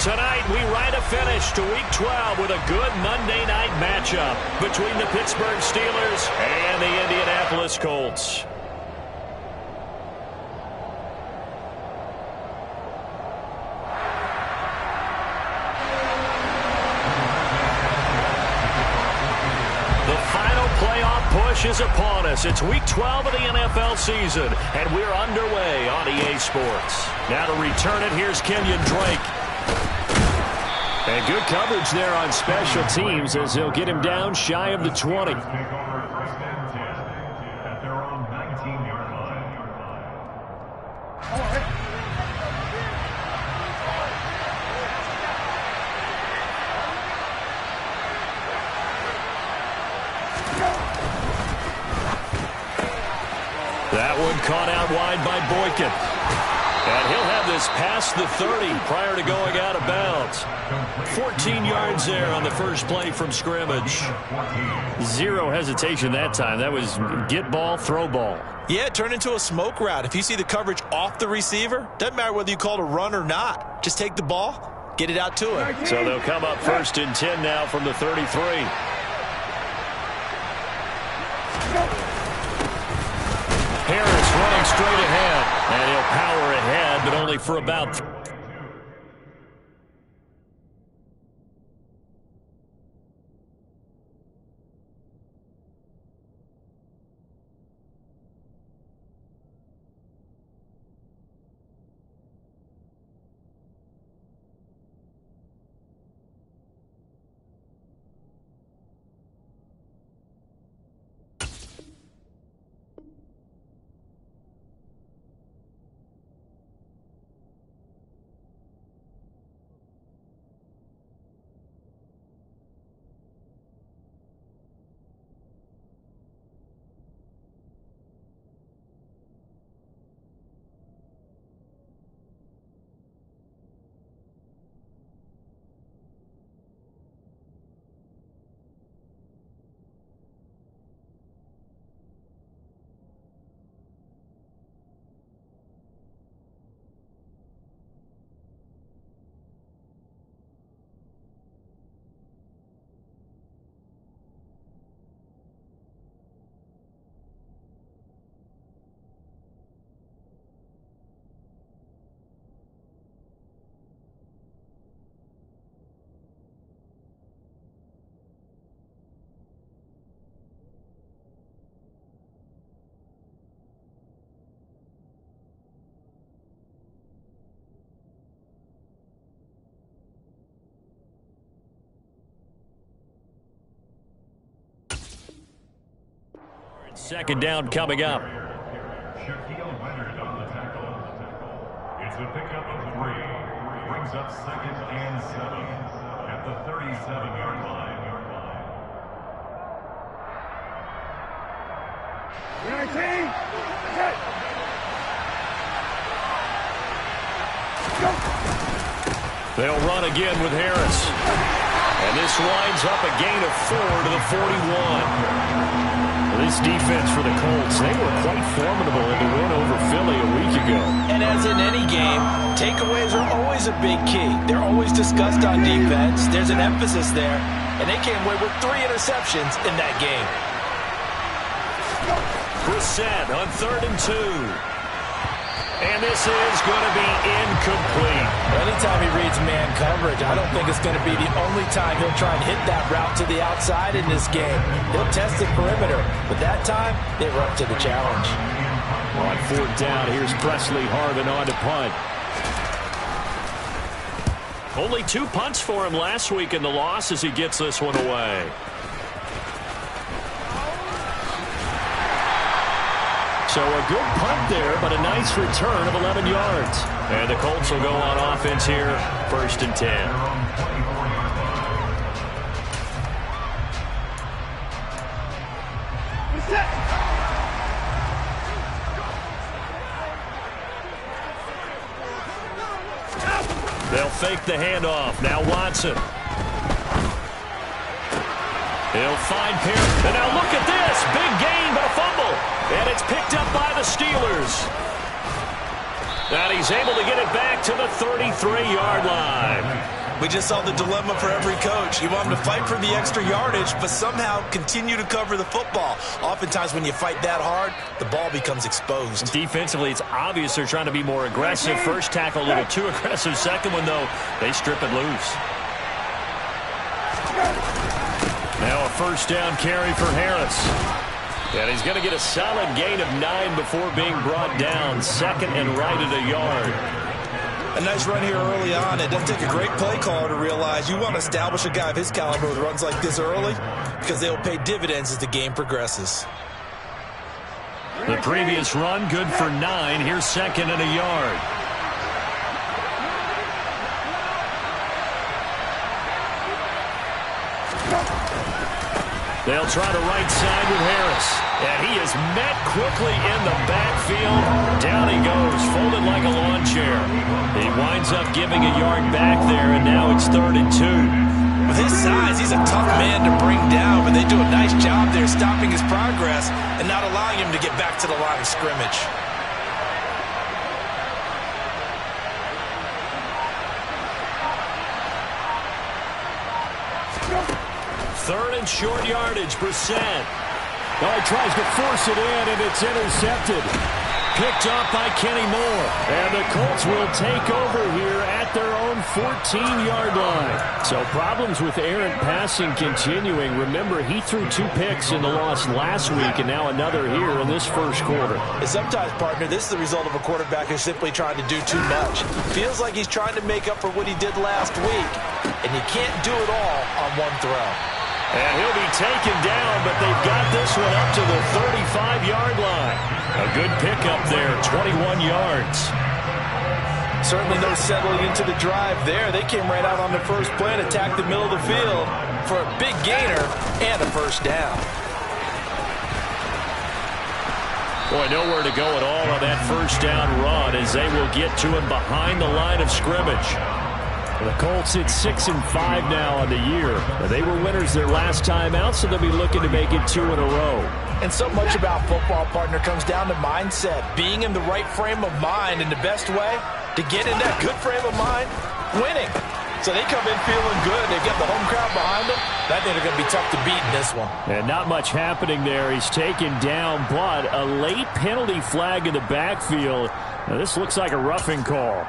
Tonight, we write a finish to Week 12 with a good Monday night matchup between the Pittsburgh Steelers and the Indianapolis Colts. The final playoff push is upon us. It's Week 12 of the NFL season, and we're underway on EA Sports. Now to return it, here's Kenyon Drake. And good coverage there on special teams as he'll get him down shy of the 20. That one caught out wide by Boykin. And he'll have this past the 30 prior to going out of bounds. 14 yards there on the first play from scrimmage. Zero hesitation that time. That was get ball, throw ball. Yeah, it turned into a smoke route. If you see the coverage off the receiver, doesn't matter whether you call it a run or not. Just take the ball, get it out to him. So they'll come up 1st and 10 now from the 33. Harris running straight ahead, and he'll power ahead, but only for about... Second down coming up. Shaquille Leonard on the tackle. It's a pickup of 3. Brings up 2nd and 7 at the 37-yard line. 19. They'll run again with Harris. And this winds up a gain of 4 to the 41. This defense for the Colts, they were quite formidable in the win over Philly a week ago. And as in any game, takeaways are always a big key. They're always discussed on defense. There's an emphasis there, and they came away with 3 interceptions in that game. Brissett on 3rd and 2. And this is going to be incomplete. Anytime he reads man coverage, I don't think it's going to be the only time he'll try and hit that route to the outside in this game. He'll test the perimeter, but that time, they were up to the challenge. On 4th down, here's Presley Harvin on to punt. Only 2 punts for him last week in the loss as he gets this one away. So a good punt there, but a nice return of 11 yards. And the Colts will go on offense here, 1st and 10. They'll fake the handoff. Now Watson. He'll find Perry. And now look at this. Big gain, but a fumble. And it's picked up by the Steelers. And he's able to get it back back to the 33-yard line. We just saw the dilemma for every coach. You want them to fight for the extra yardage, but somehow continue to cover the football. Oftentimes when you fight that hard, the ball becomes exposed. Defensively, it's obvious they're trying to be more aggressive. First tackle a little too aggressive. Second one, though, they strip it loose. Now a first down carry for Harris. And he's going to get a solid gain of 9 before being brought down. Second and right at a yard. A nice run here early on. It doesn't take a great play caller to realize you want to establish a guy of his caliber with runs like this early because they'll pay dividends as the game progresses. The previous run good for 9. Here's second and a yard. They'll try the right side with Harris. And he is met quickly in the backfield. Down he goes, folded like a lawn chair. He winds up giving a yard back there, and now it's 3rd and 2. With his size, he's a tough man to bring down, but they do a nice job there stopping his progress and not allowing him to get back to the line of scrimmage. Third and short yardage, Brissett. Oh, he tries to force it in, and it's intercepted. Picked off by Kenny Moore. And the Colts will take over here at their own 14-yard line. So problems with errant passing continuing. Remember, he threw 2 picks in the loss last week, and now another here in this first quarter. And sometimes, partner, this is the result of a quarterback who's simply trying to do too much. Feels like he's trying to make up for what he did last week, and you can't do it all on one throw. And he'll be taken down, but they've got this one up to the 35-yard line. A good pickup there, 21 yards. Certainly no settling into the drive there. They came right out on the first play and attacked the middle of the field for a big gainer and a first down. Boy, nowhere to go at all on that first down run as they will get to him behind the line of scrimmage. The Colts sit 6-5 now on the year. They were winners their last time out, so they'll be looking to make it 2 in a row. And so much about football, partner, comes down to mindset. Being in the right frame of mind, and the best way to get in that good frame of mind, winning. So they come in feeling good. They've got the home crowd behind them. I think they're going to be tough to beat in this one. And not much happening there. He's taken down, but a late penalty flag in the backfield. Now, this looks like a roughing call.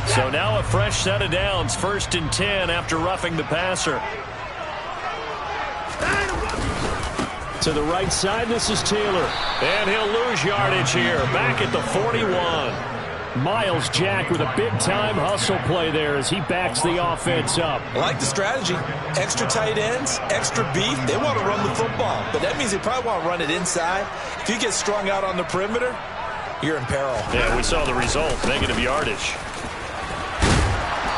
So now a fresh set of downs, 1st and 10 after roughing the passer. To the right side, this is Taylor. And he'll lose yardage here, back at the 41. Myles Jack with a big-time hustle play there as he backs the offense up. I like the strategy. Extra tight ends, extra beef. They want to run the football, but that means they probably want to run it inside. If you get strung out on the perimeter, you're in peril. Yeah, we saw the result, negative yardage.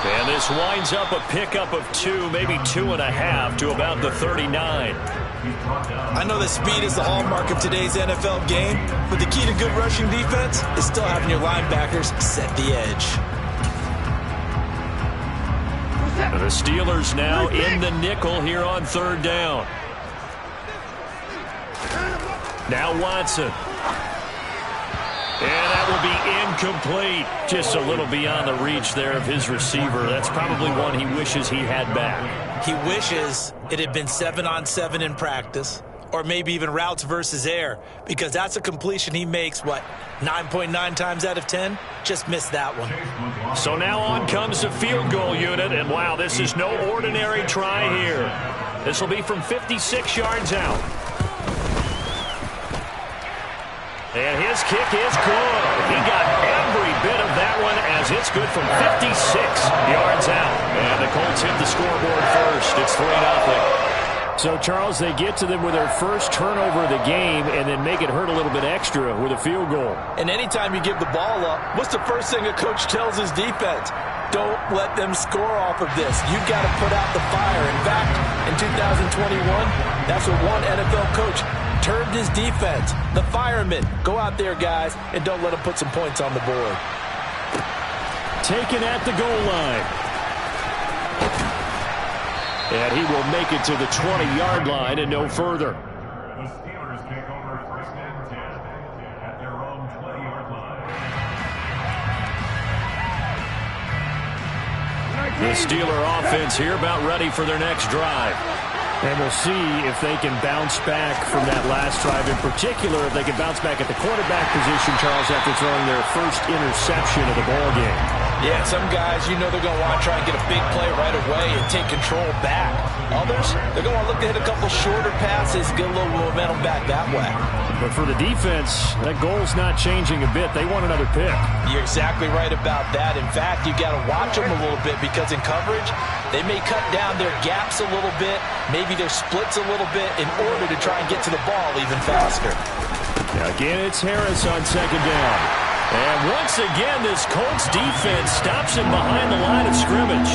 And this winds up a pickup of 2, maybe 2.5 to about the 39. I know that speed is the hallmark of today's NFL game, but the key to good rushing defense is still having your linebackers set the edge. The Steelers now in the nickel here on 3rd down. Now Watson. And that will be incomplete. Just a little beyond the reach there of his receiver. That's probably one he wishes he had back. He wishes it had been 7-on-7 in practice, or maybe even routes versus air, because that's a completion he makes, 9.9 times out of 10? Just missed that one. So now on comes the field goal unit, and wow, this is no ordinary try here. This will be from 56 yards out. And his kick is good. He got every bit of that one as it's good from 56 yards out. And the Colts hit the scoreboard first. It's 3-0. So, Charles, they get to them with their first turnover of the game and then make it hurt a little bit extra with a field goal. And anytime you give the ball up, what's the first thing a coach tells his defense? Don't let them score off of this. You've got to put out the fire. In fact, in 2021, that's what one NFL coach termed his defense, the firemen. Go out there, guys, and don't let them put some points on the board. Taken at the goal line. And he will make it to the 20-yard line and no further. The Steelers take over 1st and 10. The Steeler offense here about ready for their next drive. And we'll see if they can bounce back from that last drive. In particular, if they can bounce back at the quarterback position, Charles, after throwing their first interception of the ball game. Yeah, some guys, you know they're going to want to try and get a big play right away and take control back. Others, they're going to look to hit a couple shorter passes, get a little momentum back that way. But for the defense, that goal's not changing a bit. They want another pick. You're exactly right about that. In fact, you got to watch them a little bit because in coverage, they may cut down their gaps a little bit, maybe their splits a little bit in order to try and get to the ball even faster. Now again, it's Harris on second down. And once again, this Colts defense stops him behind the line of scrimmage.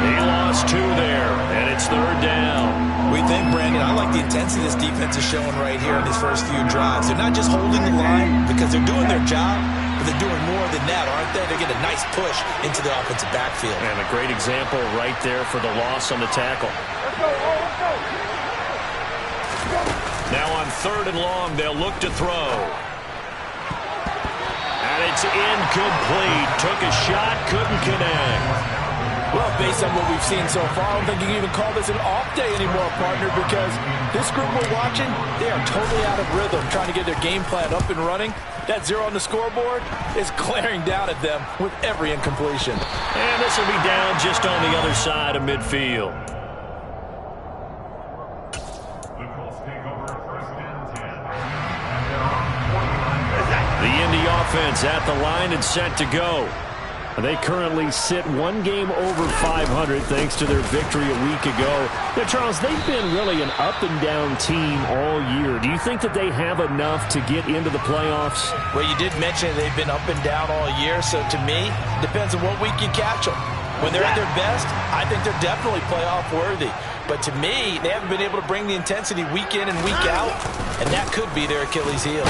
He lost 2 there, and it's third down. We think, Brandon, I like the intensity this defense is showing right here in these first few drives. They're not just holding the line because they're doing their job, but they're doing more than that, aren't they? They get a nice push into the offensive backfield. And a great example right there for the loss on the tackle. Now on third and long, they'll look to throw. And it's incomplete. Took a shot, couldn't connect. Well, based on what we've seen so far, I don't think you can even call this an off day anymore, partner, because this group we're watching, they are totally out of rhythm, trying to get their game plan up and running. That 0 on the scoreboard is glaring down at them with every incompletion. And this will be down just on the other side of midfield. The Colts take over first and 10. The Indy offense at the line and set to go. They currently sit 1 game over 500 thanks to their victory a week ago. Now, Charles, they've been really an up-and-down team all year. Do you think that they have enough to get into the playoffs? Well, you did mention they've been up and down all year, so to me, depends on what week you catch them. When they're at their best, I think they're definitely playoff worthy. But to me, they haven't been able to bring the intensity week in and week out, and that could be their Achilles heel.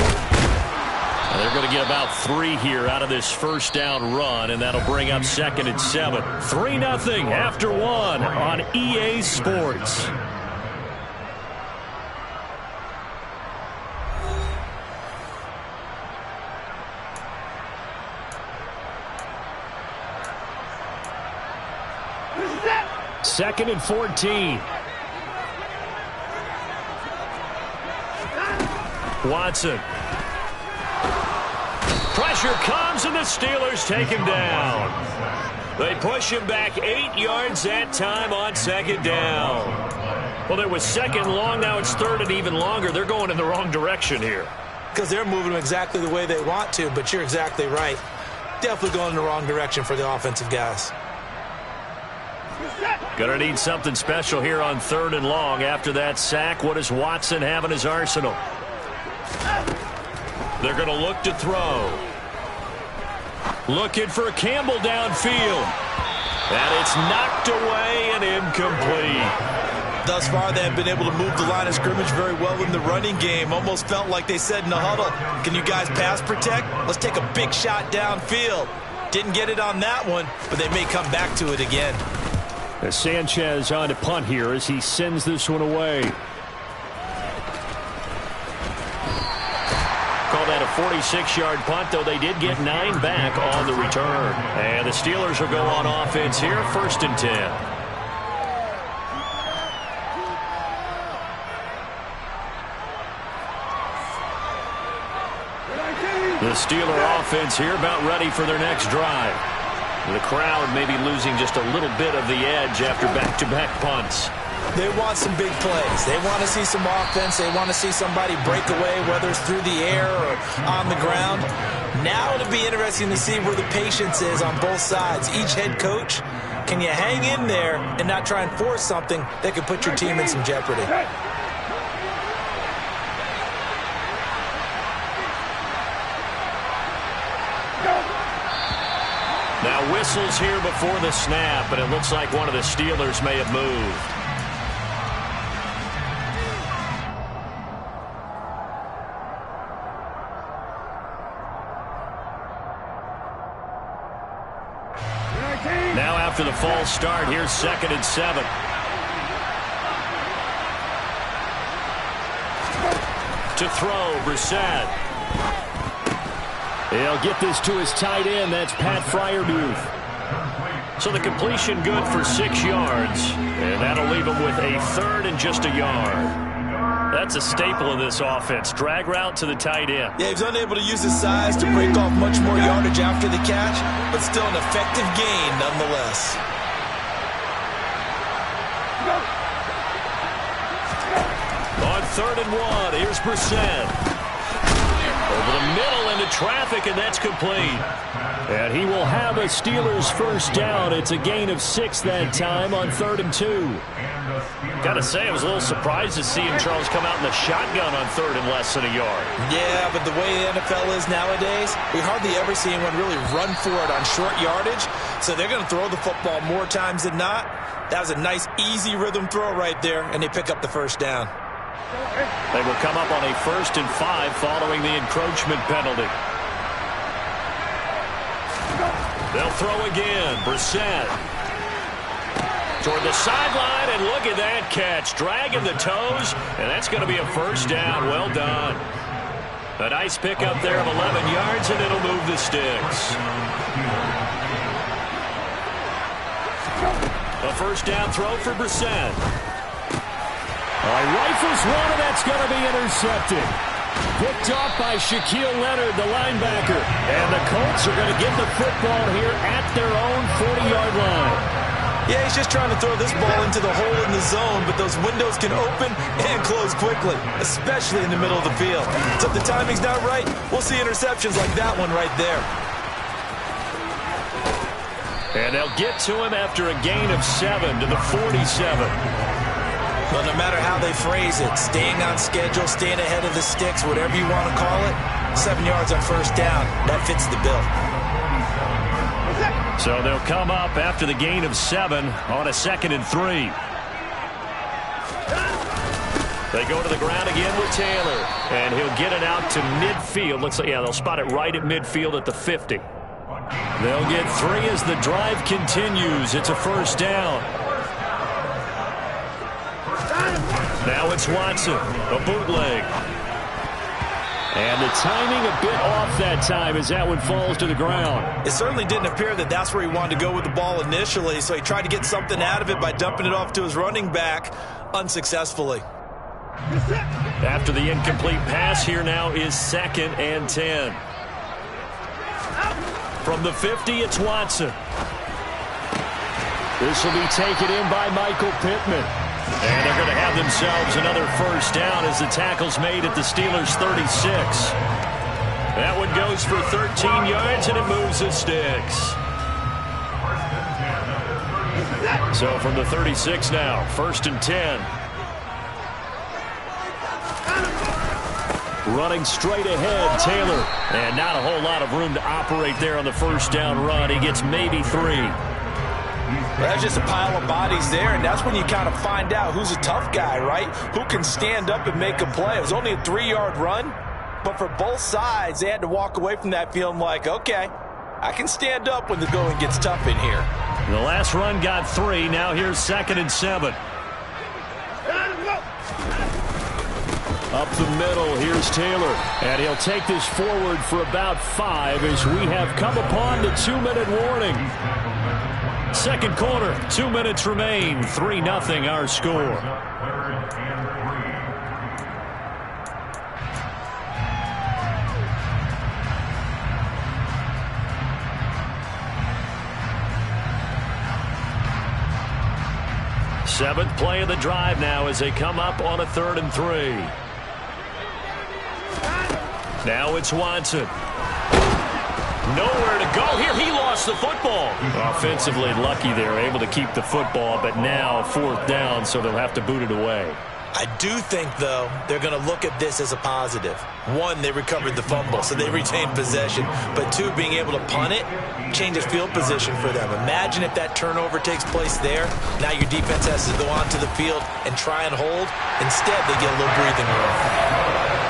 They're going to get about 3 here out of this first down run, and that'll bring up second and 7. 3-0 after 1 on EA Sports. Second and 14. Watson. Pressure comes, and the Steelers take him down. They push him back 8 yards that time on second down. Well, it was second long. Now it's third and even longer. They're going in the wrong direction here. Because they're moving them exactly the way they want to, but you're exactly right. Definitely going in the wrong direction for the offensive guys. Gonna need something special here on third and long. After that sack, what does Watson have in his arsenal? They're going to look to throw. Looking for Campbell downfield. And it's knocked away and incomplete. Thus far, they have been able to move the line of scrimmage very well in the running game. Almost felt like they said in the huddle, can you guys pass protect? Let's take a big shot downfield. Didn't get it on that one, but they may come back to it again. Sanchez on to punt here as he sends this one away. Call that a 46-yard punt, though they did get 9 back on the return. And the Steelers will go on offense here, first and 10. The Steeler offense here about ready for their next drive. The crowd may be losing just a little bit of the edge after back-to-back punts. They want some big plays. They want to see some offense. They want to see somebody break away, whether it's through the air or on the ground. Now it'll be interesting to see where the patience is on both sides. Each head coach, can you hang in there and not try and force something that could put your team in some jeopardy? Now whistles here before the snap, and it looks like one of the Steelers may have moved. Now after the false start, here's second and 7. To throw, Brissett. He'll get this to his tight end. That's Pat Freiermuth. So the completion good for 6 yards, and that'll leave him with a third and just a yard. That's a staple of this offense. Drag route to the tight end. Yeah, he's unable to use his size to break off much more yardage after the catch, but still an effective gain nonetheless. On 3rd and 1, here's Brissett. Over the middle into traffic, and that's complete. And he will have a Steelers first down. It's a gain of 6 that time on 3rd and 2. Got to say, I was a little surprised to see him, Charles, come out in the shotgun on 3rd and less than a yard. Yeah, but the way the NFL is nowadays, we hardly ever see anyone really run for it on short yardage. So they're going to throw the football more times than not. That was a nice, easy rhythm throw right there, and they pick up the first down. They will come up on a 1st and 5 following the encroachment penalty. They'll throw again. Brissett toward the sideline, and look at that catch. Dragging the toes, and that's going to be a first down. Well done. A nice pickup there of 11 yards, and it'll move the sticks. A first down throw for Brissett. Rifles one, and that's going to be intercepted. Picked off by Shaquille Leonard, the linebacker. And the Colts are going to get the football here at their own 40-yard line. Yeah, he's just trying to throw this ball into the hole in the zone, but those windows can open and close quickly, especially in the middle of the field. So if the timing's not right, we'll see interceptions like that one right there. And they'll get to him after a gain of 7 to the 47. Well, no matter how they phrase it, staying on schedule, staying ahead of the sticks, whatever you want to call it, 7 yards on first down, that fits the bill. So they'll come up after the gain of 7 on a 2nd and 3. They go to the ground again with Taylor, and he'll get it out to midfield. Looks like, yeah, they'll spot it right at midfield at the 50. They'll get 3 as the drive continues. It's a first down. Now it's Watson, a bootleg. And the timing a bit off that time as that one falls to the ground. It certainly didn't appear that that's where he wanted to go with the ball initially, so he tried to get something out of it by dumping it off to his running back unsuccessfully. After the incomplete pass, here now is 2nd and 10. From the 50, it's Watson. This will be taken in by Michael Pittman. And they're going to have themselves another first down as the tackle's made at the Steelers' 36. That one goes for 13 yards, and it moves the sticks. So from the 36 now, 1st and 10. Running straight ahead, Taylor. And not a whole lot of room to operate there on the first down run. He gets maybe 3. Well, that's just a pile of bodies there, and that's when you kind of find out who's a tough guy, right? Who can stand up and make a play. It was only a 3-yard run, but for both sides, they had to walk away from that feeling like, okay, I can stand up when the going gets tough in here. The last run got 3. Now here's 2nd and 7. Up the middle, here's Taylor. And he'll take this forward for about 5 as we have come upon the 2-minute warning. Second quarter, 2 minutes remain. 3-0 our score. Seventh play of the drive now as they come up on a 3rd and 3. Now it's Watson. Nowhere to go here. He lost the football. Offensively lucky they're able to keep the football, but now 4th down, so they'll have to boot it away. I do think, though, they're going to look at this as a positive. 1, they recovered the fumble, so they retained possession. But 2, being able to punt it changes field position for them. Imagine if that turnover takes place there. Now your defense has to go onto the field and try and hold. Instead, they get a little breathing room.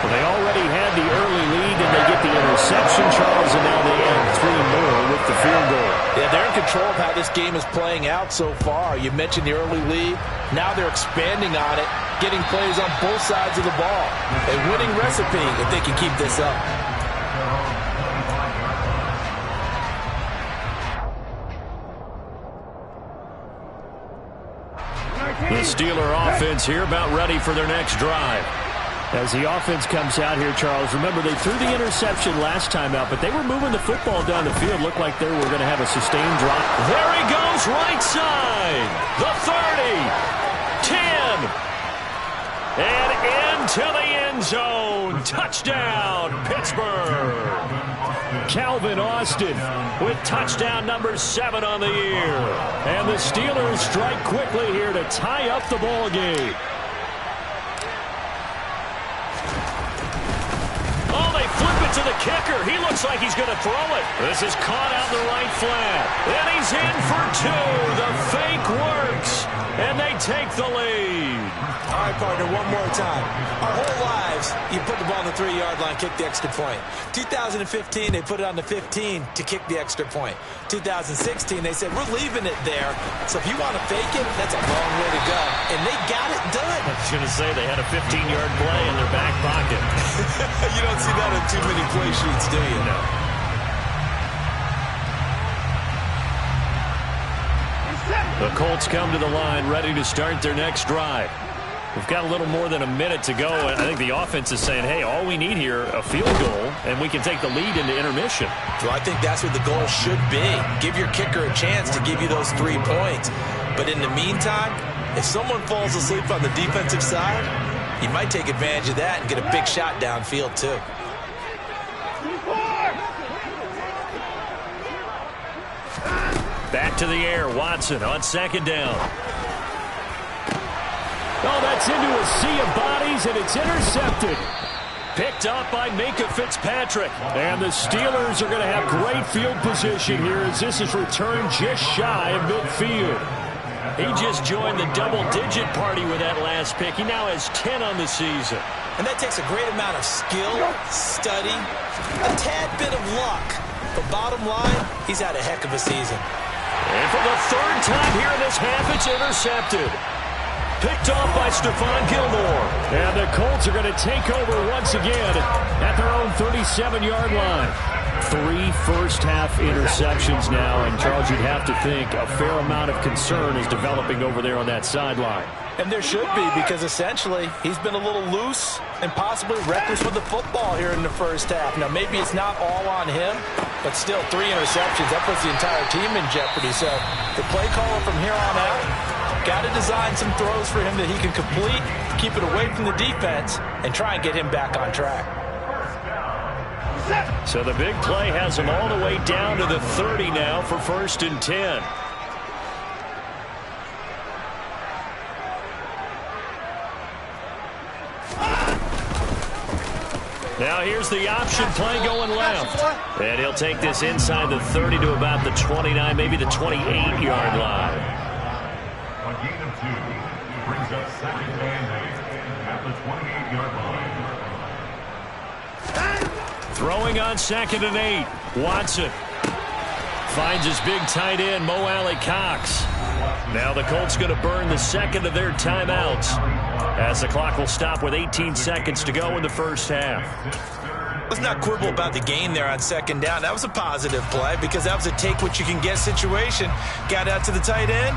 Well, they already had the early lead, and they get the interception, Charles, and now they add 3 more with the field goal. Yeah, they're in control of how this game is playing out so far. You mentioned the early lead. Now they're expanding on it, getting plays on both sides of the ball. A winning recipe if they can keep this up. Steeler offense here about ready for their next drive. As the offense comes out here, Charles, remember they threw the interception last time out, but they were moving the football down the field. Looked like they were going to have a sustained drop. There he goes, right side. The 30, 10, and into the end zone. Touchdown, Pittsburgh. Calvin Austin with touchdown number 7 on the year. And the Steelers strike quickly here to tie up the ball game. Oh, they flip it to the kicker. He looks like he's going to throw it. This is caught out in the right flat. And he's in for 2. The fake works. And they take the lead. All right, partner, one more time. Our whole lives, you put the ball on the 3-yard line, kick the extra point. 2015, they put it on the 15 to kick the extra point. 2016, they said, we're leaving it there. So if you want to fake it, that's a long way to go. And they got it done. I was going to say they had a 15-yard play in their back pocket. You don't see that on too many play sheets, do you? No. The Colts come to the line ready to start their next drive. We've got a little more than a minute to go, and I think the offense is saying, hey, all we need here, a field goal, and we can take the lead into intermission. So I think that's what the goal should be. Give your kicker a chance to give you those 3 points. But in the meantime, if someone falls asleep on the defensive side, you might take advantage of that and get a big shot downfield too. Back to the air, Watson on second down. Oh, that's into a sea of bodies, and it's intercepted. Picked up by Minkah Fitzpatrick. And the Steelers are going to have great field position here as this is returned just shy of midfield. He just joined the double-digit party with that last pick. He now has 10 on the season. And that takes a great amount of skill, study, a tad bit of luck. But bottom line, he's had a heck of a season. And for the 3rd time here in this half, it's intercepted. Picked off by Stephon Gilmore. And the Colts are going to take over once again at their own 37-yard line. 3 first-half interceptions now, and Charles, you'd have to think a fair amount of concern is developing over there on that sideline. And there should be, because essentially he's been a little loose and possibly reckless with the football here in the first half. Now, maybe it's not all on him, but still 3 interceptions. That puts the entire team in jeopardy. So the play caller from here on out got to design some throws for him that he can complete, keep it away from the defense, and try and get him back on track. So the big play has him all the way down to the 30 now for 1st and 10. Now here's the option play going left. And he'll take this inside the 30 to about the 29, maybe the 28-yard line. A gain of 2 brings up 2nd and 8 at the 28-yard line. Throwing on 2nd and 8. Watson finds his big tight end, Mo Alley-Cox. Now the Colts going to burn the 2nd of their timeouts as the clock will stop with 18 seconds to go in the first half. Let's not quibble about the gain there on 2nd down. That was a positive play because that was a take-what-you-can-get situation. Got out to the tight end.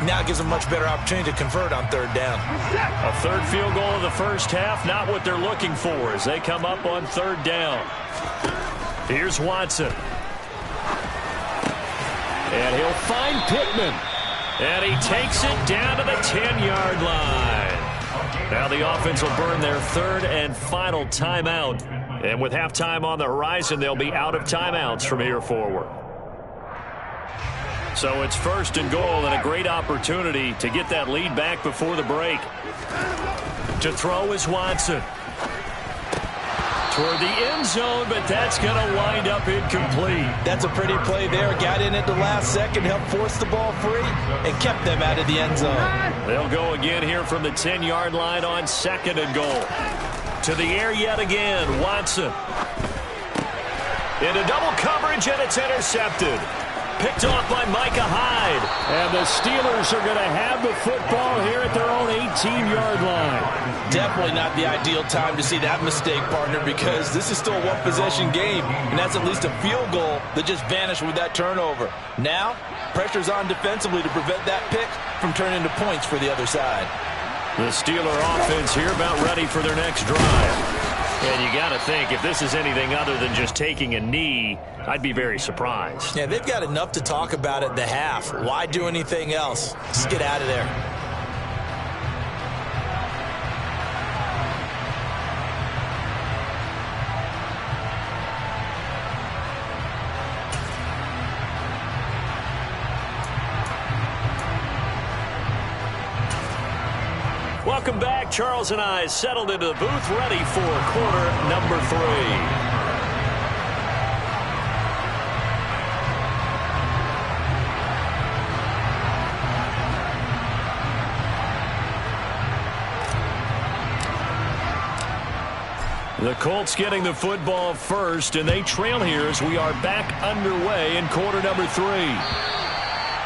Now it gives them a much better opportunity to convert on 3rd down. A 3rd field goal of the first half, not what they're looking for as they come up on 3rd down. Here's Watson. And he'll find Pittman. And he takes it down to the 10-yard line. Now the offense will burn their 3rd and final timeout. And with halftime on the horizon, they'll be out of timeouts from here forward. So it's 1st and goal and a great opportunity to get that lead back before the break. To throw is Watson. Toward the end zone, but that's going to wind up incomplete. That's a pretty play there. Got in at the last second, helped force the ball free, and kept them out of the end zone. They'll go again here from the 10-yard line on 2nd and goal. To the air yet again, Watson. Into double coverage, and it's intercepted. Picked off by Micah Hyde. And the Steelers are going to have the football here at their own 18-yard line. Definitely not the ideal time to see that mistake, partner, because this is still a one-possession game, and that's at least a field goal that just vanished with that turnover. Now, pressure's on defensively to prevent that pick from turning into points for the other side. The Steeler offense here about ready for their next drive. And you got to think, if this is anything other than just taking a knee, I'd be very surprised. Yeah, they've got enough to talk about at the half. Why do anything else? Just get out of there. Welcome back. Charles and I settled into the booth, ready for quarter number 3. The Colts getting the football first, and they trail here as we are back underway in quarter number 3.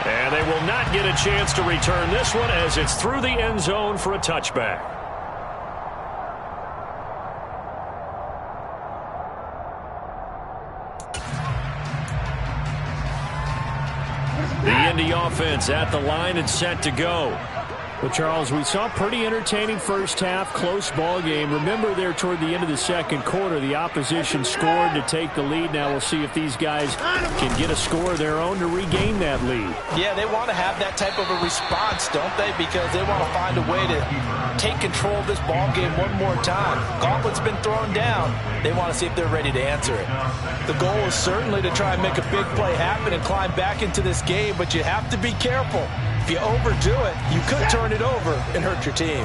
And they will not get a chance to return this one as it's through the end zone for a touchback. The Indy offense at the line and set to go. Well, Charles, we saw a pretty entertaining first half, close ball game. Remember there toward the end of the second quarter, the opposition scored to take the lead. Now we'll see if these guys can get a score of their own to regain that lead. Yeah, they want to have that type of a response, don't they? Because they want to find a way to take control of this ball game one more time. Gauntlet's been thrown down. They want to see if they're ready to answer it. The goal is certainly to try and make a big play happen and climb back into this game, but you have to be careful. If you overdo it, you could turn it over and hurt your team.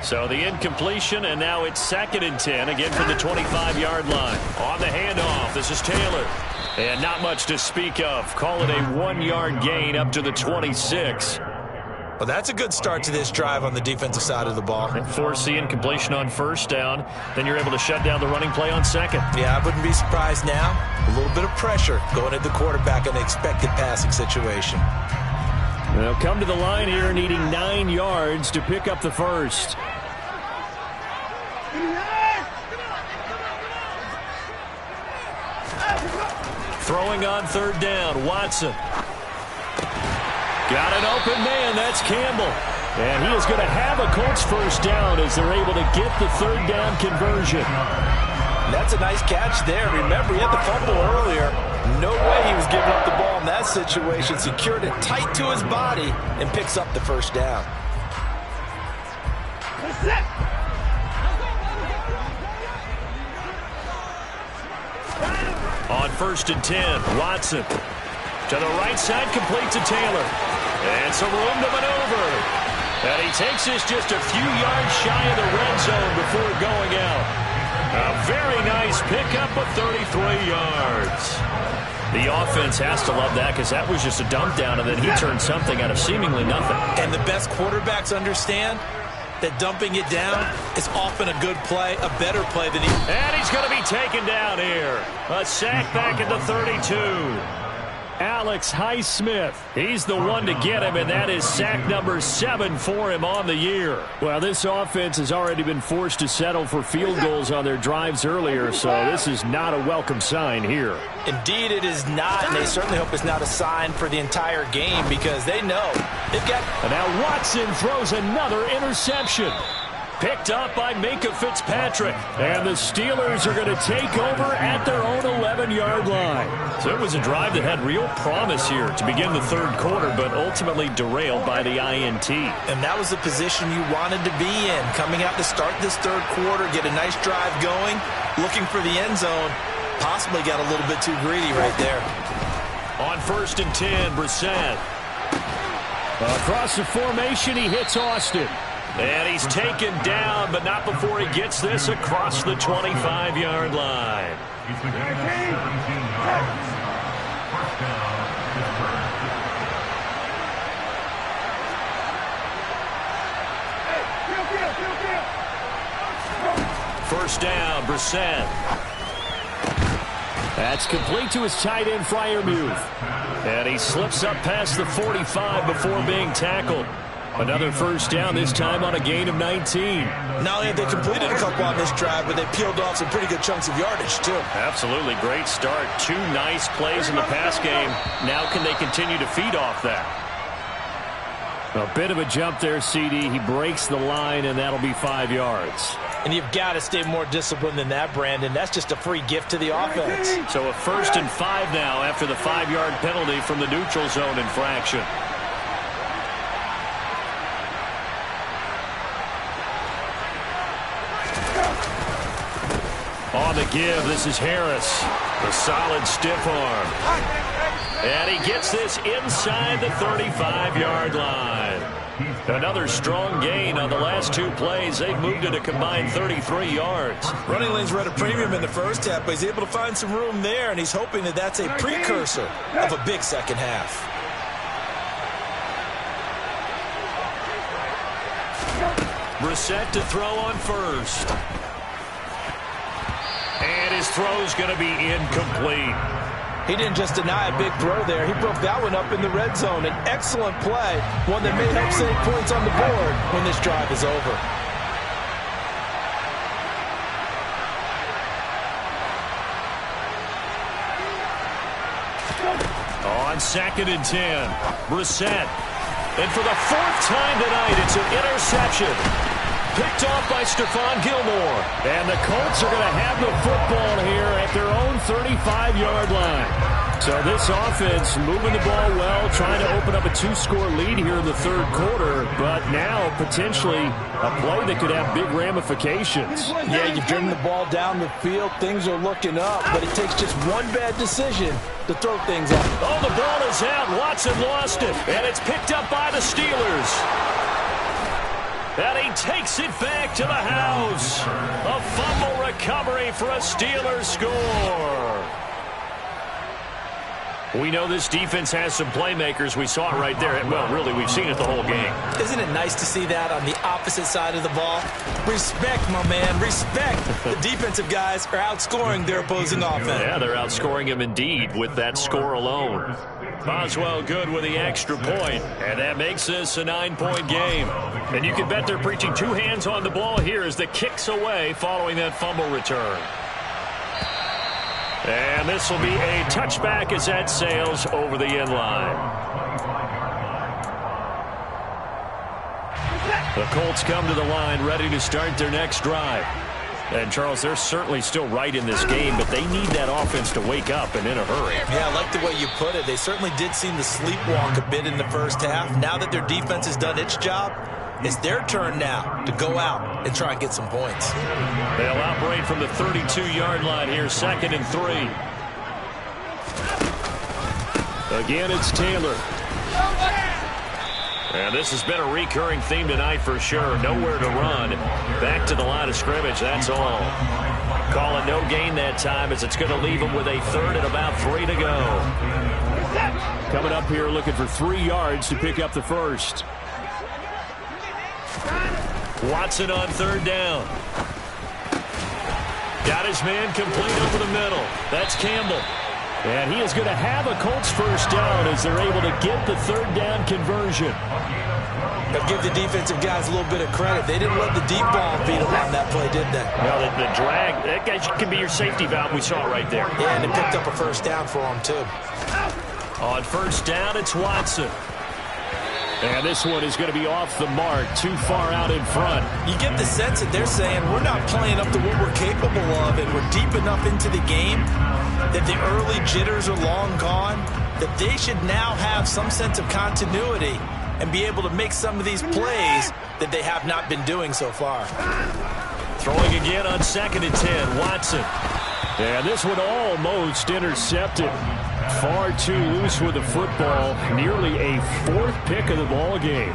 So the incompletion, and now it's 2nd and 10, again from the 25-yard line. On the handoff, this is Taylor. And not much to speak of. Call it a 1-yard gain up to the 26. Well, that's a good start to this drive on the defensive side of the ball. And force the incompletion on first down. Then you're able to shut down the running play on second. Yeah, I wouldn't be surprised now. A little bit of pressure going at the quarterback in the expected passing situation. They'll come to the line here needing 9 yards to pick up the first. Throwing on 3rd down, Watson. Got an open man, that's Campbell. And he is going to have a Colts first down as they're able to get the 3rd down conversion. That's a nice catch there. Remember, he had the fumble earlier. No way he was giving up the ball in that situation. Secured it tight to his body and picks up the first down. On 1st and 10, Watson. To the right side, complete to Taylor. And some room to maneuver. And he takes this just a few yards shy of the red zone before going out. A very nice pickup of 33 yards. The offense has to love that because that was just a dump down, and then he turned something out of seemingly nothing. And the best quarterbacks understand that dumping it down is often a good play, a better play than he... And he's going to be taken down here. A sack back at the 32. Alex Highsmith. He's the one to get him, and that is sack number 7 for him on the year. Well, this offense has already been forced to settle for field goals on their drives earlier, so this is not a welcome sign here. Indeed, it is not, and they certainly hope it's not a sign for the entire game because they know they've got... And now Watson throws another interception. Picked up by Minkah Fitzpatrick. And the Steelers are going to take over at their own 11-yard line. So it was a drive that had real promise here to begin the 3rd quarter, but ultimately derailed by the INT. And that was the position you wanted to be in. Coming out to start this 3rd quarter, get a nice drive going, looking for the end zone. Possibly got a little bit too greedy right there. On 1st and 10, Brissett. Across the formation, he hits Austin. And he's taken down, but not before he gets this across the 25-yard line. He's the guy for 17 yards. First down, Pittsburgh. First down, Brissett. That's complete to his tight end, Freiermuth. And he slips up past the 45 before being tackled. Another first down, this time on a gain of 19. Not only have they completed a couple on this drive, but they peeled off some pretty good chunks of yardage, too. Absolutely great start. 2 nice plays in the pass game. Now can they continue to feed off that? A bit of a jump there, CD. He breaks the line, and that'll be 5 yards. And you've got to stay more disciplined than that, Brandon. That's just a free gift to the offense. So a 1st and 5 now after the 5-yard penalty from the neutral zone infraction. On the give, this is Harris. A solid stiff arm. And he gets this inside the 35-yard line. Another strong gain on the last 2 plays. They've moved it a combined 33 yards. Running lanes were at a premium in the first half, but he's able to find some room there, and he's hoping that that's a precursor of a big second half. Brissett to throw on first. And his throw's going to be incomplete. He didn't just deny a big throw there. He broke that one up in the red zone. An excellent play, one that may help save points on the board when this drive is over. On 2nd and 10, Brissett. And for the 4th time tonight, it's an interception. Picked off by Stephon Gilmore. And the Colts are going to have the football here at their own 35-yard line. So this offense moving the ball well, trying to open up a 2-score lead here in the 3rd quarter, but now potentially a play that could have big ramifications. Yeah, you've driven the ball down the field. Things are looking up, but it takes just one bad decision to throw things off. Oh, the ball is out. Watson lost it, and it's picked up by the Steelers. And he takes it back to the house. A fumble recovery for a Steelers score. We know this defense has some playmakers. We saw it right there. Well, really, we've seen it the whole game. Isn't it nice to see that on the opposite side of the ball? Respect, my man, respect. The defensive guys are outscoring their opposing offense. Yeah, they're outscoring him indeed with that score alone. Boswell good with the extra point, and that makes this a 9-point game. And you can bet they're preaching 2 hands on the ball here as the kick's away following that fumble return. And this will be a touchback as that sails over the end line. The Colts come to the line ready to start their next drive. And, Charles, they're certainly still right in this game, but they need that offense to wake up and in a hurry. Yeah, I like the way you put it. They certainly did seem to sleepwalk a bit in the first half. Now that their defense has done its job, it's their turn now to go out and try and get some points. They'll operate from the 32-yard line here, 2nd and 3. Again, it's Taylor. And this has been a recurring theme tonight for sure. Nowhere to run. Back to the line of scrimmage, that's all. Call it no gain that time as it's going to leave them with a 3rd and about 3 to go. Coming up here looking for 3 yards to pick up the first. Watson on 3rd down. Got his man complete over the middle. That's Campbell. And he is going to have a Colts first down as they're able to get the 3rd down conversion. They'll give the defensive guys a little bit of credit. They didn't let the deep ball beat them on that play, did they? No, the drag, that guy can be your safety valve. We saw it right there. Yeah, and they picked up a first down for them, too. On 1st down, it's Watson. And this one is going to be off the mark, too far out in front. You get the sense that they're saying we're not playing up to what we're capable of, and we're deep enough into the game that the early jitters are long gone, that they should now have some sense of continuity and be able to make some of these plays that they have not been doing so far. Throwing again on 2nd and 10, Watson. And this one almost intercepted. Far too loose with the football. Nearly a 4th pick of the ball game.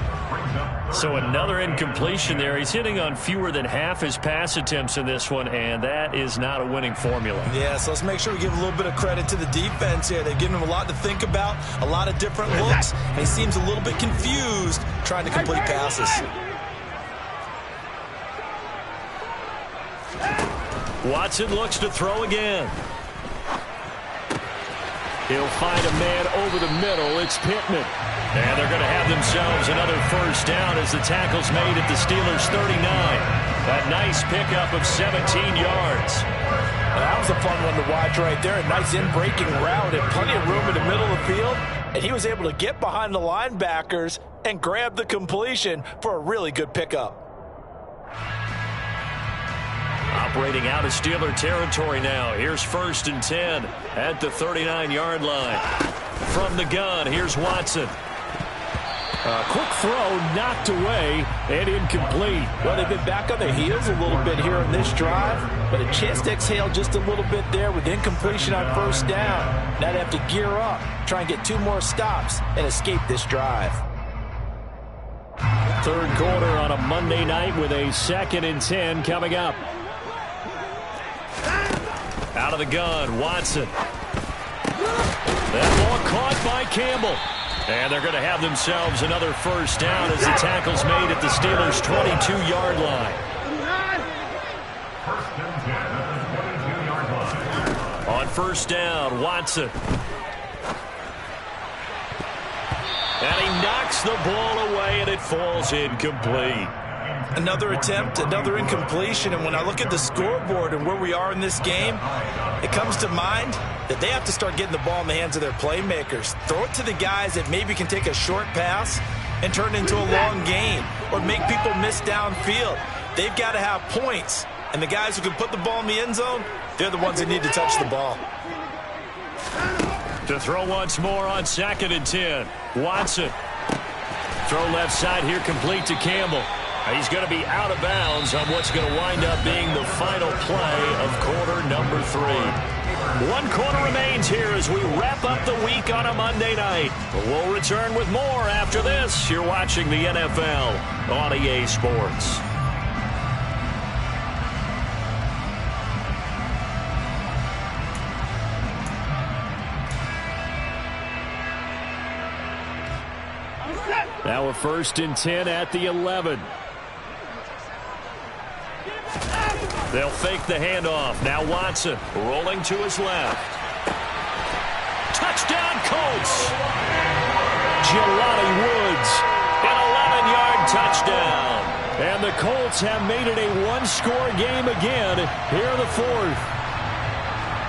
So another incompletion there. He's hitting on fewer than half his pass attempts in this one, and that is not a winning formula. Yeah, so let's make sure we give a little bit of credit to the defense here. They've given him a lot to think about, a lot of different looks, and he seems a little bit confused trying to complete passes. Watson looks to throw again. He'll find a man over the middle. It's Pittman. And they're going to have themselves another first down as the tackle's made at the Steelers' 39. A nice pickup of 17 yards. That was a fun one to watch right there. A nice in-breaking route and plenty of room in the middle of the field. And he was able to get behind the linebackers and grab the completion for a really good pickup. Operating out of Steeler territory now. Here's 1st and 10 at the 39-yard line. From the gun, here's Watson. A quick throw knocked away and incomplete. Well, they've been back on their heels a little bit here in this drive, but a chance to exhale just a little bit there with incompletion on first down. Now they have to gear up, try and get 2 more stops and escape this drive. Third quarter on a Monday night with a 2nd and 10 coming up. Out of the gun, Watson. That ball caught by Campbell. And they're going to have themselves another first down as the tackle's made at the Steelers' 22-yard line. 1st and 10 at the 22-yard line. On first down, Watson. And he knocks the ball away, and it falls incomplete. Another attempt, another incompletion, and when I look at the scoreboard and where we are in this game, it comes to mind that they have to start getting the ball in the hands of their playmakers. Throw it to the guys that maybe can take a short pass and turn it into a long gain or make people miss downfield. They've got to have points, and the guys who can put the ball in the end zone, they're the ones that need to touch the ball. To throw once more on 2nd and 10. Watson. Throw left side here complete to Campbell. He's going to be out of bounds on what's going to wind up being the final play of quarter number 3. 1 quarter remains here as we wrap up the week on a Monday night. But we'll return with more after this. You're watching the NFL on EA Sports. Now a 1st and 10 at the 11. They'll fake the handoff. Now Watson rolling to his left. Touchdown, Colts! Jelani Woods. An 11-yard touchdown. And the Colts have made it a 1-score game again here in the 4th.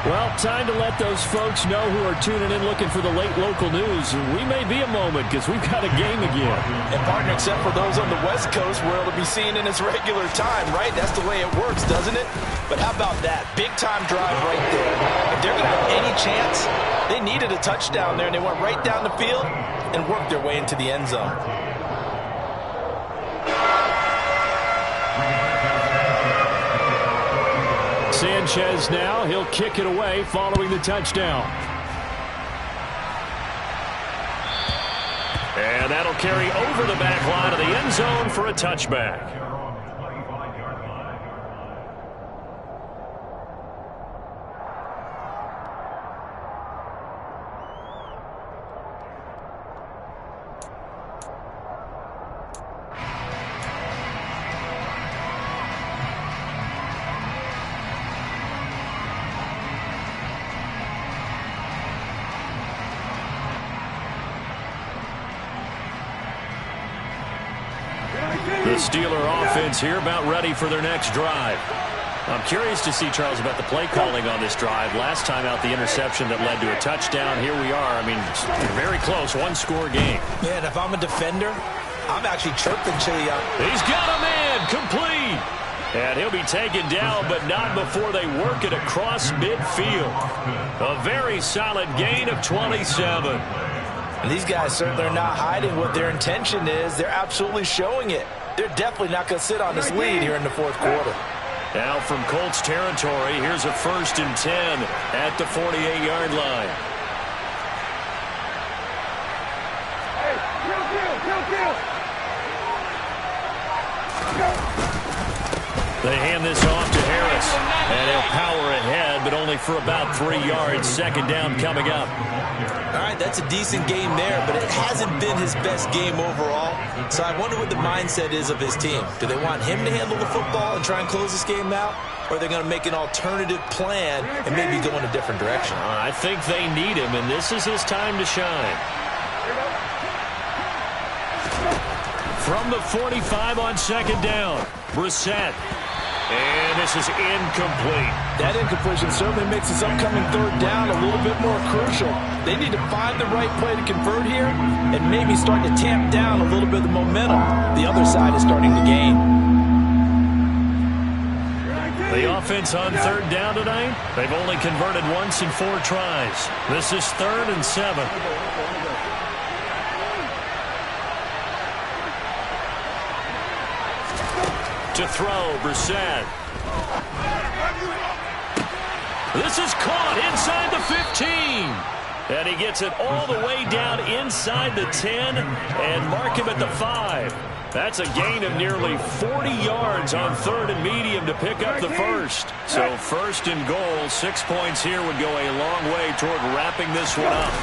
Well, time to let those folks know who are tuning in looking for the late local news. We may be a moment because we've got a game again. And partner, except for those on the West Coast where it'll be seen in its regular time, right? That's the way it works, doesn't it? But how about that? Big-time drive right there. If they're going to have any chance, they needed a touchdown there, and they went right down the field and worked their way into the end zone. Sanchez now, he'll kick it away following the touchdown. And that'll carry over the back line of the end zone for a touchback. The Steeler offense here about ready for their next drive. I'm curious to see, Charles, about the play calling on this drive. Last time out, the interception that led to a touchdown. Here we are. I mean, very close, 1-score game. Man, if I'm a defender, I'm actually chirping Chili out. He's got a man complete. And he'll be taken down, but not before they work it across midfield. A very solid gain of 27. And these guys certainly are not hiding what their intention is. They're absolutely showing it. They're definitely not going to sit on this lead here in the 4th quarter. Now from Colts territory, here's a 1st and 10 at the 48-yard line. They hand this off to Harris. And he'll power ahead, but only for about 3 yards. Second down coming up. All right, that's a decent game there, but it hasn't been his best game overall. So I wonder what the mindset is of his team. Do they want him to handle the football and try and close this game out? Or are they going to make an alternative plan and maybe go in a different direction? I think they need him, and this is his time to shine. From the 45 on second down, Brissett. And this is incomplete. That incompletion certainly makes this upcoming third down a little bit more crucial. They need to find the right play to convert here and maybe start to tamp down a little bit of the momentum the other side is starting to gain. The offense on third down tonight, they've only converted once in 4 tries. This is 3rd and 7. To throw, Brissett. This is caught inside the 15. And he gets it all the way down inside the 10 and mark him at the 5. That's a gain of nearly 40 yards on 3rd and medium to pick up the first. So 1st and goal, 6 points here would go a long way toward wrapping this one up.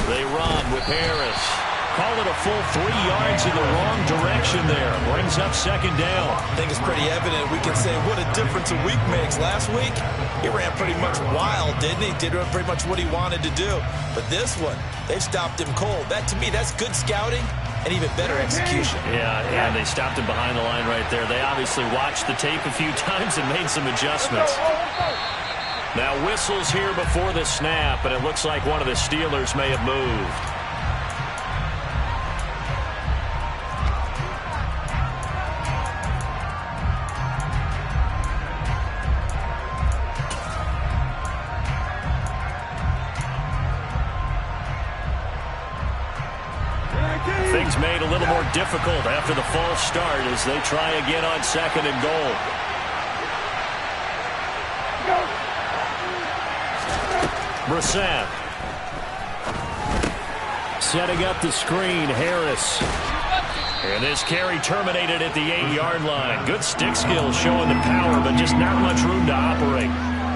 They run with Harris. Call it a full 3 yards in the wrong direction there. Brings up second down. I think it's pretty evident. We can say what a difference a week makes. Last week, he ran pretty much wild, didn't he? Did pretty much what he wanted to do. But this one, they've stopped him cold. That, to me, that's good scouting and even better execution. Yeah, and they stopped him behind the line right there. They obviously watched the tape a few times and made some adjustments. Now whistles here before the snap, and it looks like one of the Steelers may have moved. Things made a little more difficult after the false start as they try again on 2nd and goal. Brissett. Setting up the screen, Harris. And this carry terminated at the 8-yard line. Good stick skills showing the power, but just not much room to operate.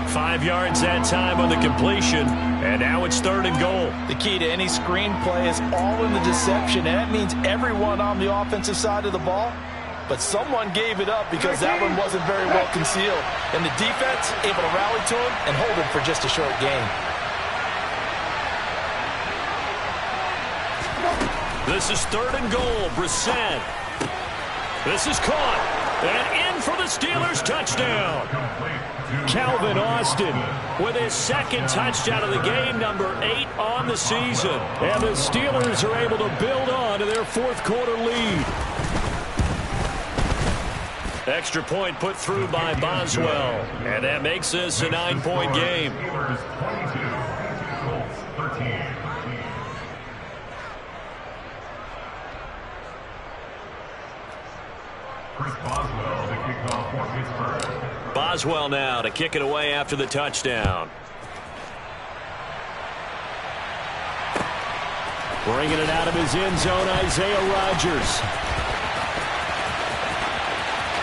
5 yards that time on the completion, and now it's 3rd and goal. The key to any screenplay is all in the deception, and that means everyone on the offensive side of the ball. But someone gave it up because that one wasn't very well concealed. And the defense able to rally to him and hold him for just a short gain. This is 3rd and goal. Brissett. This is caught. And in for the Steelers touchdown. Calvin Austin with his 2nd touchdown of the game, number 8 on the season. And the Steelers are able to build on to their 4th quarter lead. Extra point put through by Boswell. And that makes this a 9-point game. Chris Boswell to kick off for Pittsburgh. Boswell now to kick it away after the touchdown. Bringing it out of his end zone, Isaiah Rodgers.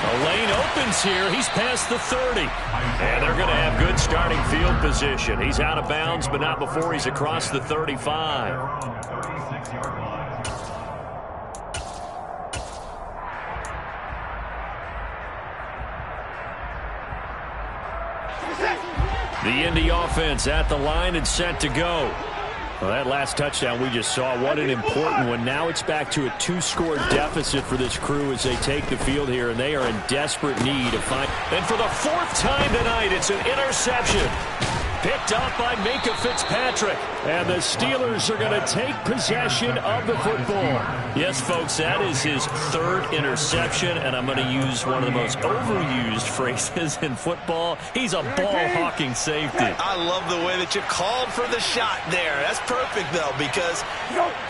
The lane opens here. He's past the 30. And they're going to have good starting field position. He's out of bounds, but not before he's across the 35. 36-yard line. The Indy offense at the line and set to go. Well, that last touchdown we just saw, what an important one. Now it's back to a 2-score deficit for this crew as they take the field here, and they are in desperate need of find. And for the 4th time tonight, it's an interception. Picked up by Minkah Fitzpatrick. And the Steelers are going to take possession of the football. Yes, folks, that is his 3rd interception, and I'm going to use one of the most overused phrases in football. He's a ball-hawking safety. I love the way that you called for the shot there. That's perfect, though, because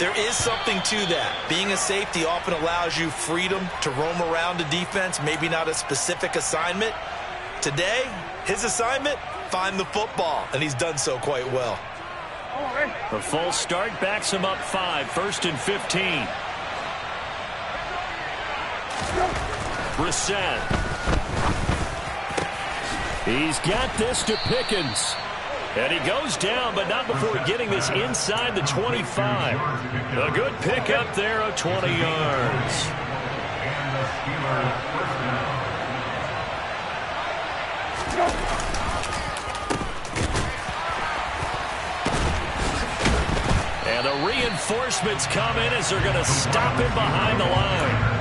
there is something to that. Being a safety often allows you freedom to roam around the defense, maybe not a specific assignment. Today, his assignment, find the football, and he's done so quite well. The false start backs him up 5, 1st and 15. Brissett. He's got this to Pickens. And he goes down, but not before getting this inside the 25. A good pickup there of 20 yards. And the Steelers first down. And the reinforcements come in as they're going to stop him behind the line.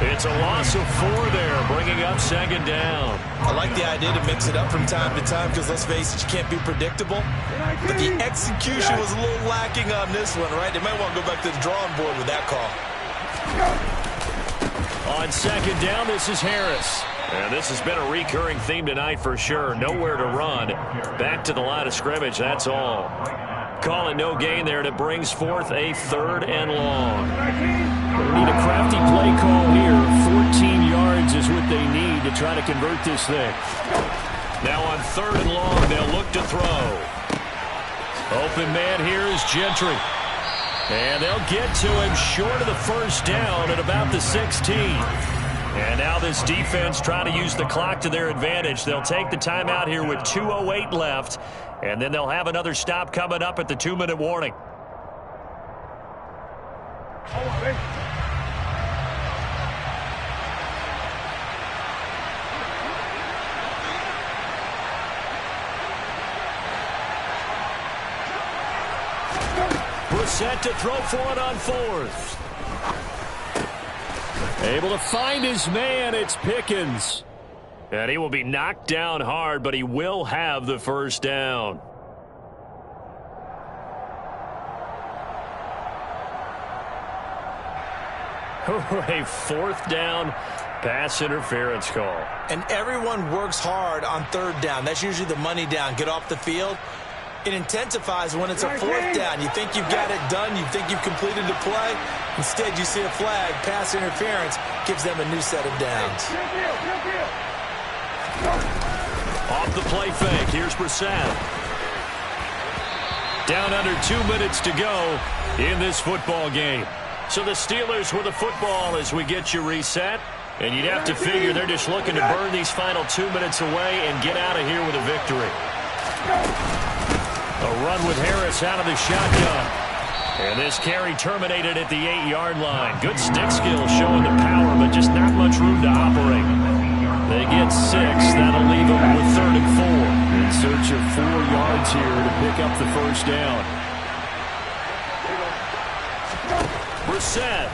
It's a loss of 4 there, bringing up second down. I like the idea to mix it up from time to time because, let's face it, you can't be predictable. But the execution was a little lacking on this one, right? They might want to go back to the drawing board with that call. On second down, this is Harris. And this has been a recurring theme tonight for sure. Nowhere to run. Back to the line of scrimmage, that's all. Call it no gain there, and it brings forth a 3rd and long. They need a crafty play call here. 14 yards is what they need to try to convert this thing. Now on 3rd and long, they'll look to throw. Open man here is Gentry. And they'll get to him short of the first down at about the 16. And now this defense trying to use the clock to their advantage. They'll take the timeout here with 2:08 left. And then they'll have another stop coming up at the 2-minute warning. Brissett to throw for it on 4th. Able to find his man. It's Pickens. And he will be knocked down hard, but he will have the first down. A 4th down pass interference call. And everyone works hard on 3rd down. That's usually the money down. Get off the field. It intensifies when it's a 4th down. You think you've got it done. You think you've completed the play. Instead, you see a flag. Pass interference gives them a new set of downs. Off the play fake. Here's Brissett. Down under 2 minutes to go in this football game. So the Steelers with the football as we get you reset. And you'd have to figure they're just looking to burn these final 2 minutes away and get out of here with a victory. A run with Harris out of the shotgun. And this carry terminated at the 8-yard line. Good stick skill showing the power, but just not much room to operate. They get 6. That'll leave them with 3rd and 4. In search of 4 yards here to pick up the first down. Brissett.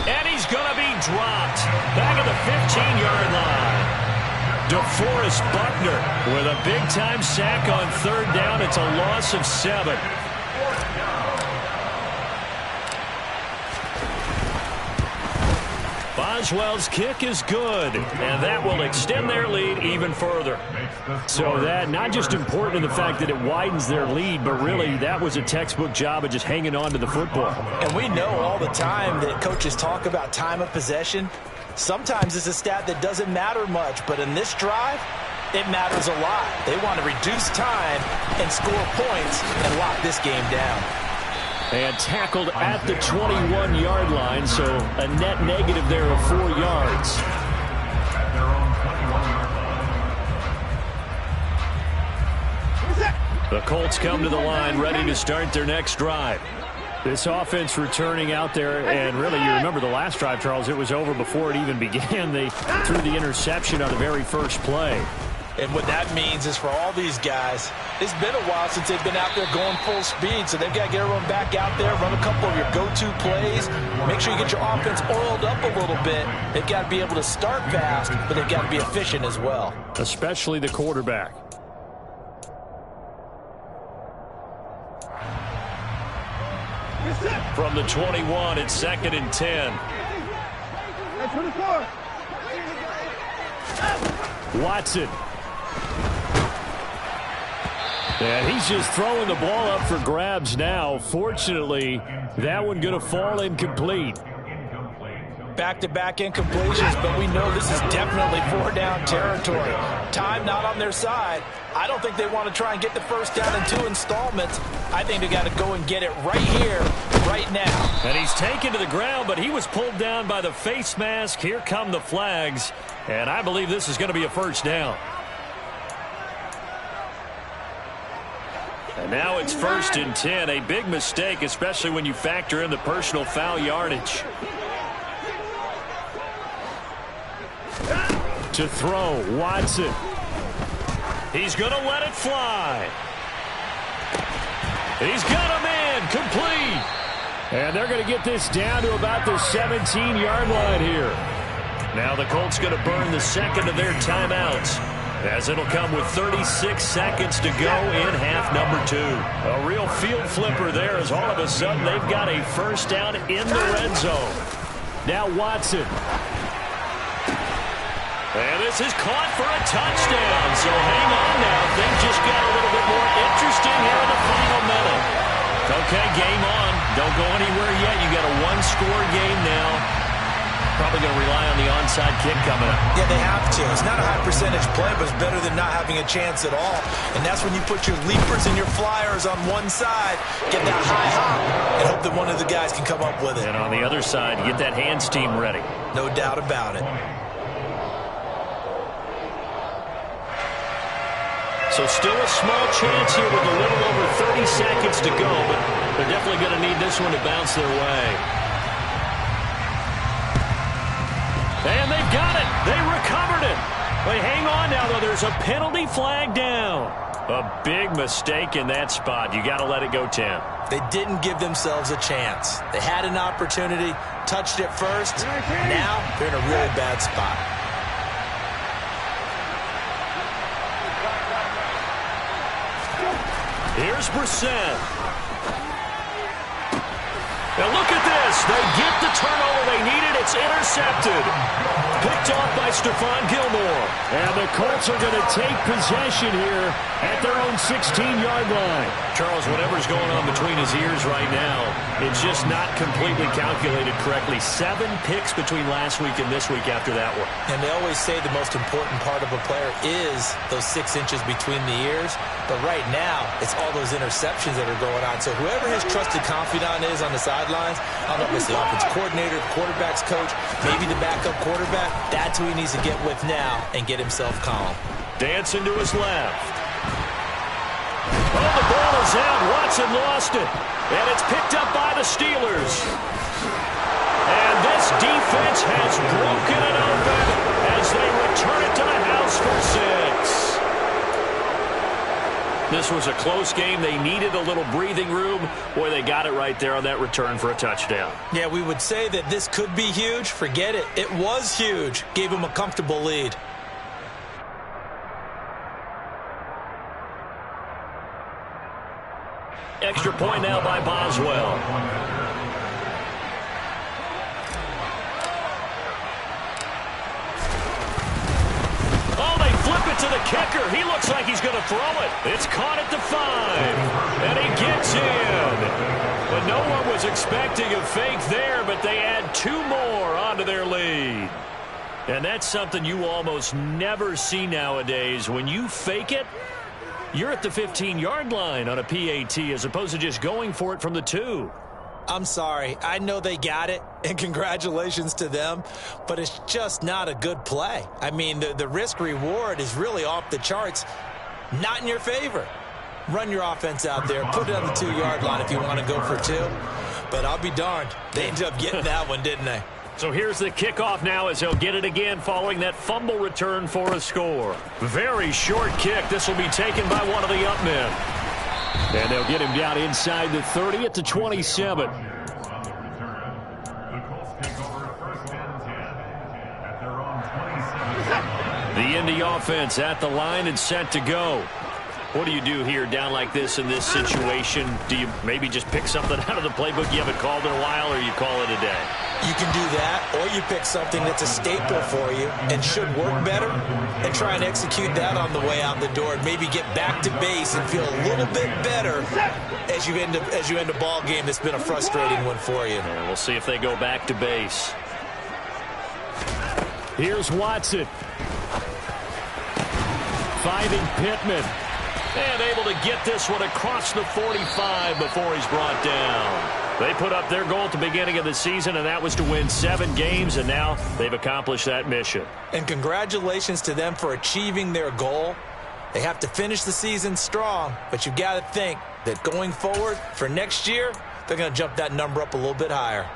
And he's going to be dropped. Back at the 15-yard line. DeForest Buckner with a big-time sack on 3rd down. It's a loss of 7. Boswell's kick is good, and that will extend their lead even further. So that not just important in the fact that it widens their lead, but really that was a textbook job of just hanging on to the football. And we know all the time that coaches talk about time of possession. Sometimes it's a stat that doesn't matter much, but in this drive, it matters a lot. They want to reduce time and score points and lock this game down. And tackled at the 21-yard line, so a net negative there of 4 yards. At their own 21-yard line. The Colts come to the line ready to start their next drive. This offense returning out there, and really you remember the last drive, Charles, it was over before it even began. They threw the interception on the very first play. And what that means is for all these guys, it's been a while since they've been out there going full speed, so they've got to get everyone back out there, run a couple of your go-to plays, make sure you get your offense oiled up a little bit. They've got to be able to start fast, but they've got to be efficient as well. Especially the quarterback. From the 21, it's 2nd and 10. Watson. And he's just throwing the ball up for grabs now. Fortunately, that one going to fall incomplete. back-to-back incompletions, but we know this is definitely four-down territory. Time not on their side. I don't think they want to try and get the first down in 2 installments. I think they got to go and get it right here, right now. And he's taken to the ground, but he was pulled down by the face mask. Here come the flags, and I believe this is going to be a first down. And now it's 1st and 10, a big mistake, especially when you factor in the personal foul yardage. To throw, Watson. He's going to let it fly. He's got a man, complete. And they're going to get this down to about the 17-yard line here. Now the Colts going to burn the second of their timeouts, as it'll come with 36 seconds to go in half number 2. A real field flipper there, as all of a sudden they've got a first down in the red zone. Now Watson. And this is caught for a touchdown. So hang on now. Things just got a little bit more interesting here in the final minute. Okay, game on. Don't go anywhere yet. You got a one-score game now. Probably going to rely on the onside kick coming up. Yeah, they have to. It's not a high percentage play, but it's better than not having a chance at all. And that's when you put your leapers and your flyers on one side, get that high hop, and hope that one of the guys can come up with it. And on the other side, get that hands team ready. No doubt about it. So still a small chance here with a little over 30 seconds to go, but they're definitely going to need this one to bounce their way. And they've got it. They recovered it. Wait, hang on now, though. There's a penalty flag down. A big mistake in that spot. You got to let it go, Tim. They didn't give themselves a chance. They had an opportunity, touched it first. Now they're in a really bad spot. Here's Brissett. Now look at this. They get the turnover they needed. It's intercepted. Picked off by Stephon Gilmore. And the Colts are going to take possession here at their own 16-yard line. Charles, whatever's going on between his ears right now, it's just not completely calculated correctly. 7 picks between last week and this week after that one. And they always say the most important part of a player is those 6 inches between the ears. But right now, it's all those interceptions that are going on. So whoever his trusted confidant is on the sidelines, I don't know if it's the offensive coordinator, the quarterback's coach, maybe the backup quarterback, that's who he needs to get with now and get himself calm. Dancing to his left. Oh, the ball is out. Watson lost it. And it's picked up by the Steelers. And this defense has broken it open as they return it to the house for 6. This was a close game. They needed a little breathing room. Boy, they got it right there on that return for a touchdown. Yeah, we would say that this could be huge. Forget it. It was huge. Gave them a comfortable lead. Extra point now by Boswell. Oh, they flip it to the kicker. He looks like he's going to throw it. It's caught at the 5. And he gets in. But no one was expecting a fake there, but they add 2 more onto their lead. And that's something you almost never see nowadays. When you fake it, you're at the 15-yard line on a PAT as opposed to just going for it from the 2. I'm sorry. I know they got it, and congratulations to them, but it's just not a good play. I mean, the risk-reward is really off the charts, not in your favor. Run your offense out there. Put it on the 2-yard line if you want to go for 2. But I'll be darned. They ended up getting that one, didn't they? So here's the kickoff now as he'll get it again following that fumble return for a score. Very short kick. This will be taken by one of the up men. And they'll get him down inside the 30 at the 27. The Indy offense at the line and set to go. What do you do here down like this in this situation? Do you maybe just pick something out of the playbook you haven't called in a while, or you call it a day? You can do that, or you pick something that's a staple for you and should work better and try and execute that on the way out the door and maybe get back to base and feel a little bit better as you end a ball game that's been a frustrating one for you. And we'll see if they go back to base. Here's Watson. Finding Pittman. And able to get this one across the 45 before he's brought down. They put up their goal at the beginning of the season, and that was to win 7 games, and now they've accomplished that mission. And congratulations to them for achieving their goal. They have to finish the season strong, but you've got to think that going forward for next year, they're going to jump that number up a little bit higher.